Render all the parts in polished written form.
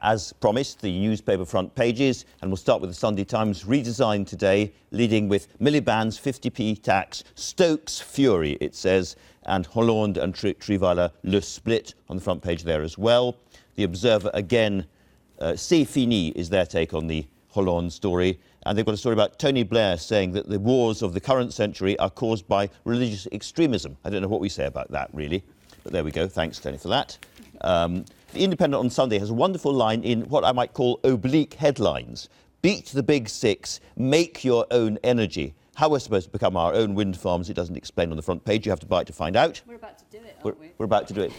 As promised, the newspaper front pages, and we'll start with the Sunday Times redesign today, leading with Miliband's 50p tax, Stokes' fury, it says, and Hollande and Trivalla le split on the front page there as well. The Observer again, c'est fini is their take on the Hollande story, and they've got a story about Tony Blair saying that the wars of the current century are caused by religious extremism. I don't know what we say about that, really, but there we go. Thanks, Tony, for that. The Independent on Sunday has a wonderful line in what I might call oblique headlines. Beat the big six, make your own energy. How we're supposed to become our own wind farms, it doesn't explain on the front page. You have to buy it to find out. We're about to do it, aren't we? We're about to do it.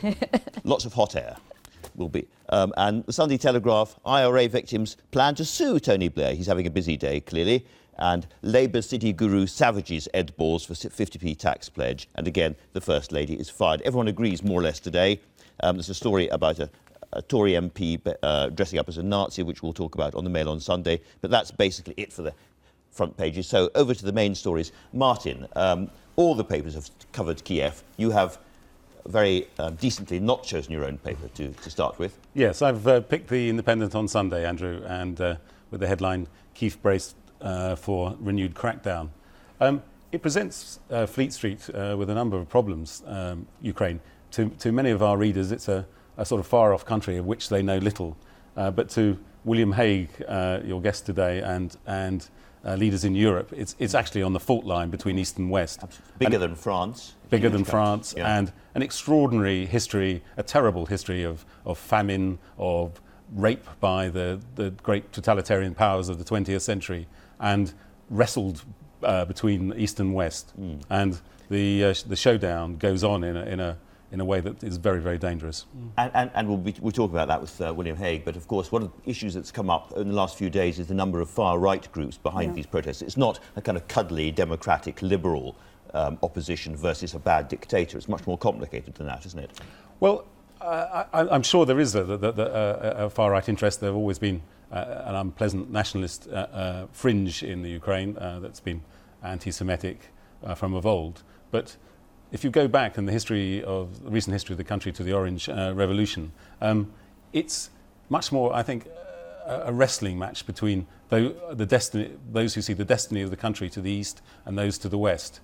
Lots of hot air will be. And the Sunday Telegraph, IRA victims plan to sue Tony Blair. He's having a busy day, clearly. And Labour city guru savages Ed Balls for 50p tax pledge. And again, the First Lady is fired. Everyone agrees more or less today. There's a story about a Tory MP dressing up as a Nazi, which we'll talk about on the Mail on Sunday. But that's basically it for the front pages. So over to the main stories. Martin, all the papers have covered Kiev. You have very decently not chosen your own paper to start with. Yes, I've picked the Independent on Sunday, Andrew, and with the headline, Kiev braced for renewed crackdown. It presents Fleet Street with a number of problems, Ukraine. To many of our readers, it's a sort of far-off country of which they know little. But to William Hague, your guest today, and leaders in Europe, it's actually on the fault line between East and West. Bigger than France. Bigger than France, yeah. And an extraordinary history, a terrible history of famine, of rape by the great totalitarian powers of the 20th century, and wrestled between East and West. And the showdown goes on in a way that is very, very dangerous. And we'll talk about that with William Hague. But of course, one of the issues that's come up in the last few days is the number of far-right groups behind these protests. It's not a kind of cuddly, democratic, liberal opposition versus a bad dictator. It's much more complicated than that, isn't it? Well, I'm sure there is a far-right interest. There have always been an unpleasant nationalist fringe in the Ukraine that's been anti-Semitic from of old. But if you go back in the recent history of the country to the Orange Revolution, it's much more, I think, a wrestling match between those who see the destiny of the country to the east and those to the west,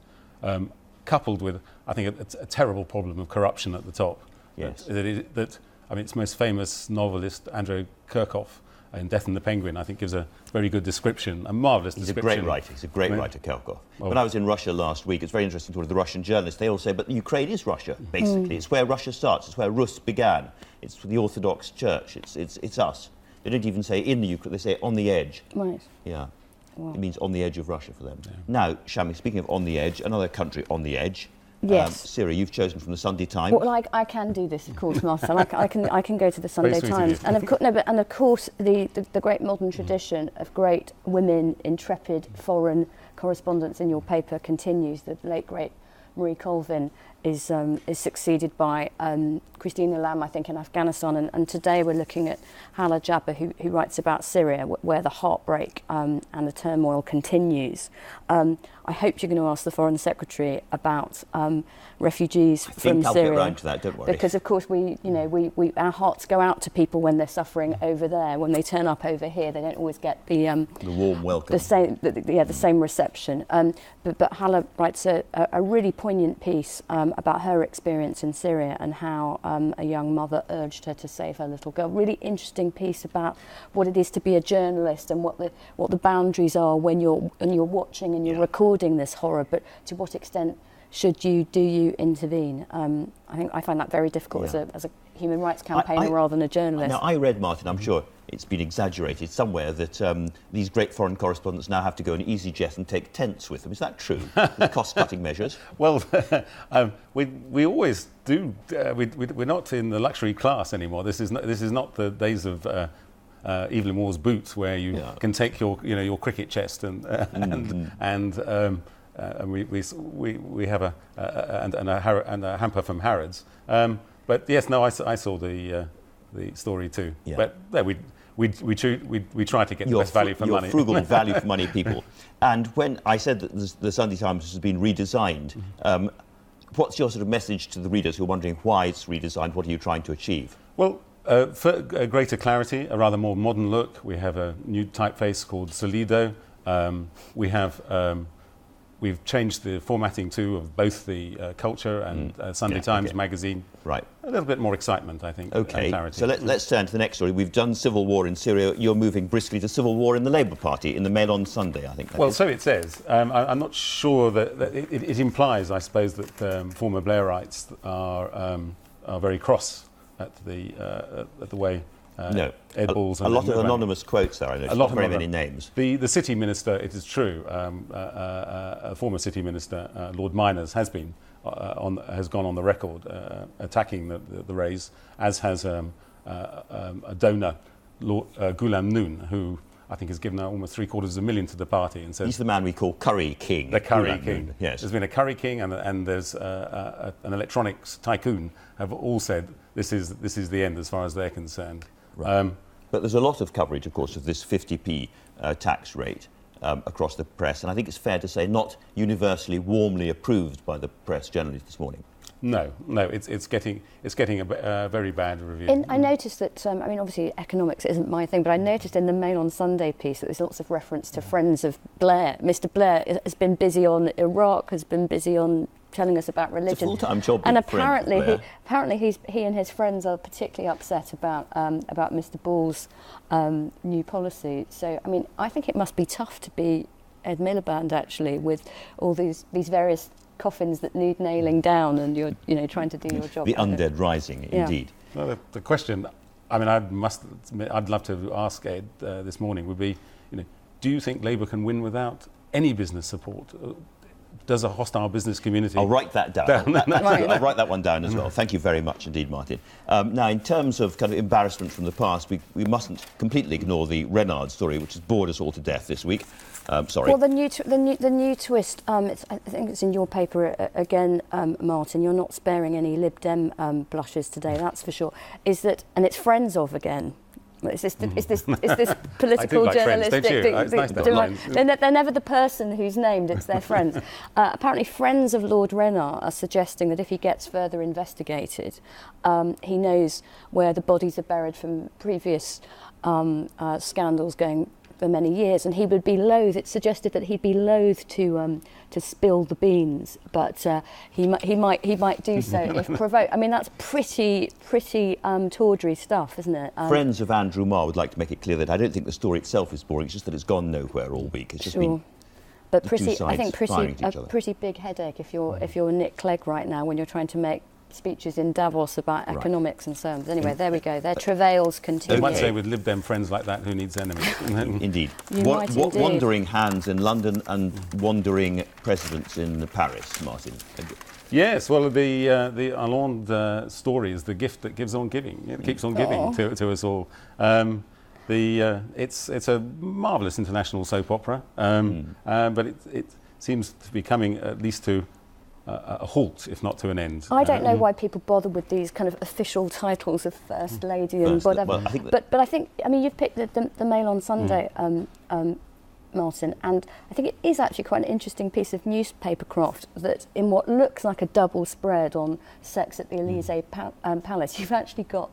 coupled with, I think, a terrible problem of corruption at the top. Yes. Its most famous novelist, Andrew Kirchhoff, in Death and the Penguin, I think gives a very good description, a marvellous description. He's a great writer, Kirchhoff. When I was in Russia last week, it's very interesting to talk to the Russian journalists. They all say, but Ukraine is Russia, basically. It's where Russia starts. It's where Rus began. It's the Orthodox Church. It's us. They don't even say in the Ukraine. They say on the edge. Right. Yeah. Wow. It means on the edge of Russia for them. Yeah. Now, Shami, speaking of on the edge, another country on the edge. Yes. Syria, you've chosen from the Sunday Times. Well, I can do this, of course, Martha. I can go to the Sunday sweet of Times, you. and of course, the great modern tradition of great women, intrepid foreign correspondents in your paper continues. The late great Marie Colvin is succeeded by Christina Lamb, I think, in Afghanistan, and today we're looking at Hala Jabba, who writes about Syria, where the heartbreak and the turmoil continues. I hope you're going to ask the Foreign Secretary about refugees from I'll Syria. get round to that, don't worry. Because of course our hearts go out to people when they're suffering over there. When they turn up over here, they don't always get the warm welcome, the same reception. But Hala writes a really poignant piece about her experience in Syria and how a young mother urged her to save her little girl. Really interesting piece about what it is to be a journalist and what the boundaries are when you're watching and you're recording this horror, but to what extent do you intervene? I find that very difficult as a human rights campaigner rather than a journalist. Now, I read, Martin, I'm sure it's been exaggerated somewhere, that these great foreign correspondents now have to go in EasyJet and take tents with them. Is that true? With cost-cutting measures? Well, we always do. We're not in the luxury class anymore. This is not the days of Evelyn Waugh's boots, where you can take your cricket chest and we have a hamper from Harrods. But yes, no, I saw the story too. Yeah. But there we try to get the best value for money. Frugal value for money people. And when I said that the Sunday Times has been redesigned, what's your sort of message to the readers who are wondering why it's redesigned? What are you trying to achieve? Well, For greater clarity, a rather more modern look, we have a new typeface called Solido. We've changed the formatting too of both the Culture and Sunday Times magazine. Right. A little bit more excitement, I think. Okay, clarity. so let's turn to the next story. We've done civil war in Syria. You're moving briskly to civil war in the Labour Party, in the Mail on Sunday, I think. Well, so it says. I'm not sure that it implies, I suppose, that former Blairites are very cross at the way no. Ed Balls a lot of anonymous quotes there, I know. Not very many names. The city minister, it is true, a former city minister, Lord Miners, has gone on the record attacking the raise, as has a donor, Lord Ghulam Noon, who I think has given almost $750,000 to the party, and says he's the man we call Curry King. The Curry King. Yes. There's been a Curry King, and there's an electronics tycoon have all said this is the end as far as they're concerned. Right. But there's a lot of coverage, of course, of this 50p tax rate across the press, and I think it's fair to say not universally warmly approved by the press generally this morning. No, it's getting a very bad review. I noticed that, I mean, obviously economics isn't my thing, but I noticed in the Mail on Sunday piece that there's lots of reference to friends of Blair. Mr. Blair has been busy on Iraq, has been busy on telling us about religion. It's a full-time job. And apparently he and his friends are particularly upset about Mr. Ball's new policy. So, I mean, I think it must be tough to be Ed Miliband, actually, with all these various coffins that need nailing down, and you're trying to do your job. The undead rising, indeed. Well, the question, I mean, I'd love to ask Ed this morning would be, do you think Labour can win without any business support? Does a hostile business community... I'll write that down. I'll write that one down as well. Thank you very much indeed, Martin. Now, in terms of kind of embarrassment from the past, we mustn't completely ignore the Renard story, which has bored us all to death this week. Sorry. Well, the new twist, I think it's in your paper again, Martin, you're not sparing any Lib Dem blushes today, that's for sure, is that, and it's friends of again. Is this political journalistic thing? They're never the person who's named, it's their friends. Apparently friends of Lord Renard are suggesting that if he gets further investigated, he knows where the bodies are buried from previous scandals going for many years, and he would be loath. It's suggested that he'd be loath to spill the beans, but he might do so if provoked. I mean, that's pretty tawdry stuff, isn't it? Friends of Andrew Marr would like to make it clear that I don't think the story itself is boring. It's just that it's gone nowhere all week. It's just been. But I think a pretty big headache if you're Nick Clegg right now when you're trying to make speeches in Davos about economics and so on. Anyway, there we go. Their travails continue. You might say with Lib Dem friends like that, who needs enemies? Indeed. Wandering hands in London and wandering presidents in Paris, Martin. Yes, well, the Hollande story is the gift that gives on giving. It keeps on giving to us all. It's a marvellous international soap opera, but it seems to be coming at least to a halt, if not to an end. I don't know why people bother with these kind of official titles of First Lady and whatever. Well, I think you've picked the Mail on Sunday, Martin, and I think it is actually quite an interesting piece of newspaper craft that in what looks like a double spread on sex at the Elysee Palace, you've actually got,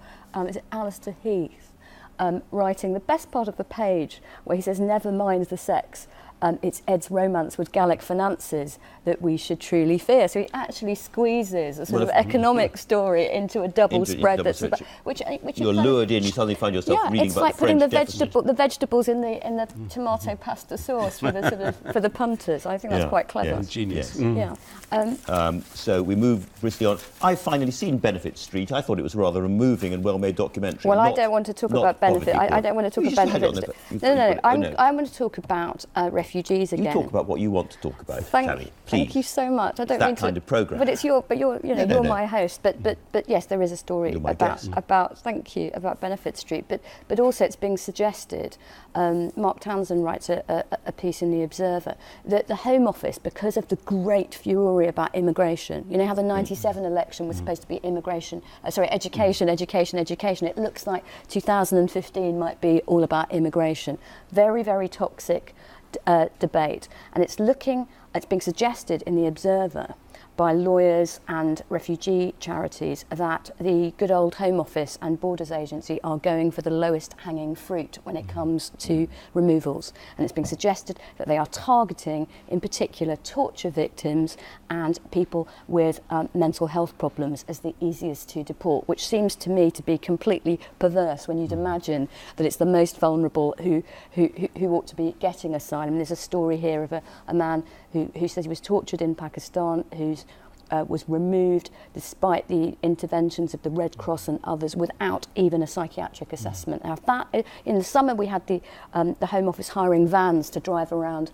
is it Alistair Heath, writing the best part of the page where he says, never mind the sex, it's Ed's romance with Gallic finances that we should truly fear. So he actually squeezes a sort of economic story into a double spread. Which you're lured in. You suddenly find yourself reading about the French deficit. It's like putting the vegetables in the tomato pasta sauce for the punters. I think that's quite clever. Yeah, genius. Yes. So we move briskly on. I've finally seen Benefit Street. I thought it was rather a moving and well-made documentary. Well, I don't want to talk about Benefit. I don't want to talk about Benefit. No. I want to talk about refugees again. You talk about what you want to talk about, Shami. Thank you so much. I don't mean that kind of programme. But you're my host. But yes, there is a story about Benefit Street. But also it's being suggested. Mark Townsend writes a piece in the Observer that the Home Office, because of the great fury about immigration, you know how the '97 election was supposed to be education. It looks like 2015 might be all about immigration. Very, very toxic debate, and it's being suggested in the Observer by lawyers and refugee charities that the good old Home Office and Borders Agency are going for the lowest hanging fruit when it comes to removals. And it's being suggested that they are targeting, in particular, torture victims and people with mental health problems as the easiest to deport, which seems to me to be completely perverse when you'd imagine that it's the most vulnerable who ought to be getting asylum. There's a story here of a man who says he was tortured in Pakistan, who's was removed despite the interventions of the Red Cross and others without even a psychiatric assessment. Now, that in the summer we had the Home Office hiring vans to drive around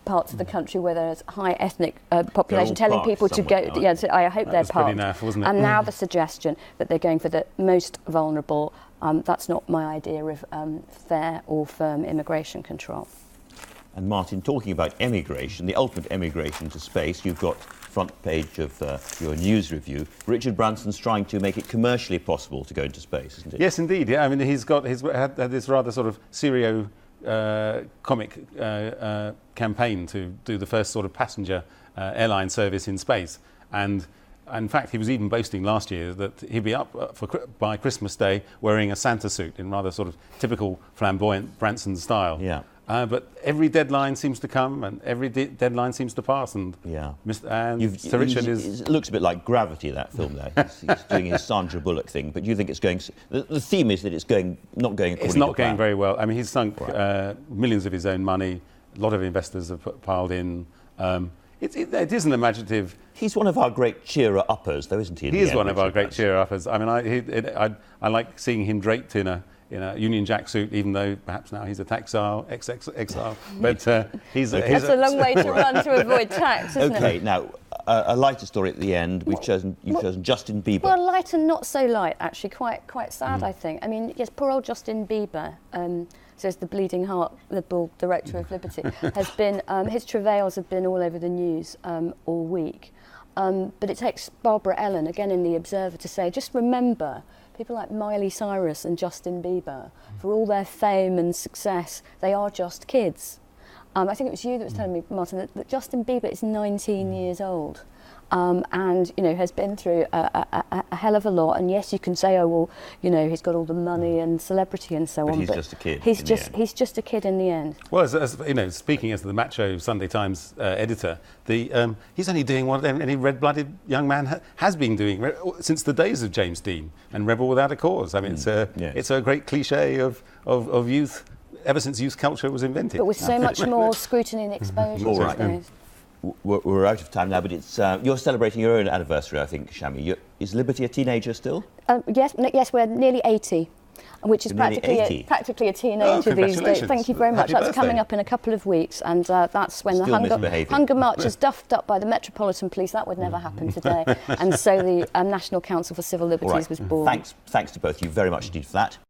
parts of the country where there's high ethnic population, telling people to go. Yeah, so I hope they're parked. Naff, wasn't it? And now the suggestion that they're going for the most vulnerable. That's not my idea of fair or firm immigration control. And Martin, talking about emigration, the ultimate emigration to space, you've got front page of your news review. Richard Branson's trying to make it commercially possible to go into space, isn't it? Yes, indeed. Yeah, I mean, he's had this rather sort of serio comic campaign to do the first sort of passenger airline service in space, and in fact, he was even boasting last year that he'd be up by Christmas Day wearing a Santa suit in rather sort of typical flamboyant Branson style. Yeah. But every deadline seems to come and every deadline seems to pass. And yeah. Sir Richard is... It looks a bit like Gravity, that film there. He's doing his Sandra Bullock thing. But do you think it's going... The theme is that it's not going according to plan. It's not going very well. I mean, he's sunk millions of his own money. A lot of investors have piled in. It is an imaginative... He's one of our great cheerer-uppers, though, isn't he? He is one of our great cheerer-uppers. I mean, I like seeing him draped in a Union Jack suit, even though perhaps now he's a tax-exile. But he's that's a long way to run to avoid tax, isn't it? OK, now, a lighter story at the end. You've chosen Justin Bieber. Well, light and not so light, actually. Quite sad, I think. I mean, yes, poor old Justin Bieber, says the bleeding heart liberal director of Liberty, has been, his travails have been all over the news all week. But it takes Barbara Ellen, again in The Observer, to say, just remember, people like Miley Cyrus and Justin Bieber, for all their fame and success, they are just kids. I think it was you that was telling me, Martin, that Justin Bieber is 19 years old. And has been through a hell of a lot. And yes, you can say, oh well, he's got all the money and celebrity and so on. But he's just a kid. He's just a kid in the end. Well, as speaking as the macho Sunday Times editor, he's only doing what any red-blooded young man has been doing since the days of James Dean and Rebel Without a Cause. I mean, it's a great cliche of youth ever since youth culture was invented. But with so much more scrutiny and exposure. All right. We're out of time now, but it's you're celebrating your own anniversary, I think, Shami. Is Liberty a teenager still? Yes, we're nearly 80, which is practically a teenager these days. Thank you very much. Happy That's birthday. coming up in a couple of weeks, and that's when the Hunger March is duffed up by the Metropolitan Police. That would never happen today. And so the National Council for Civil Liberties was born. Thanks to both of you very much indeed for that.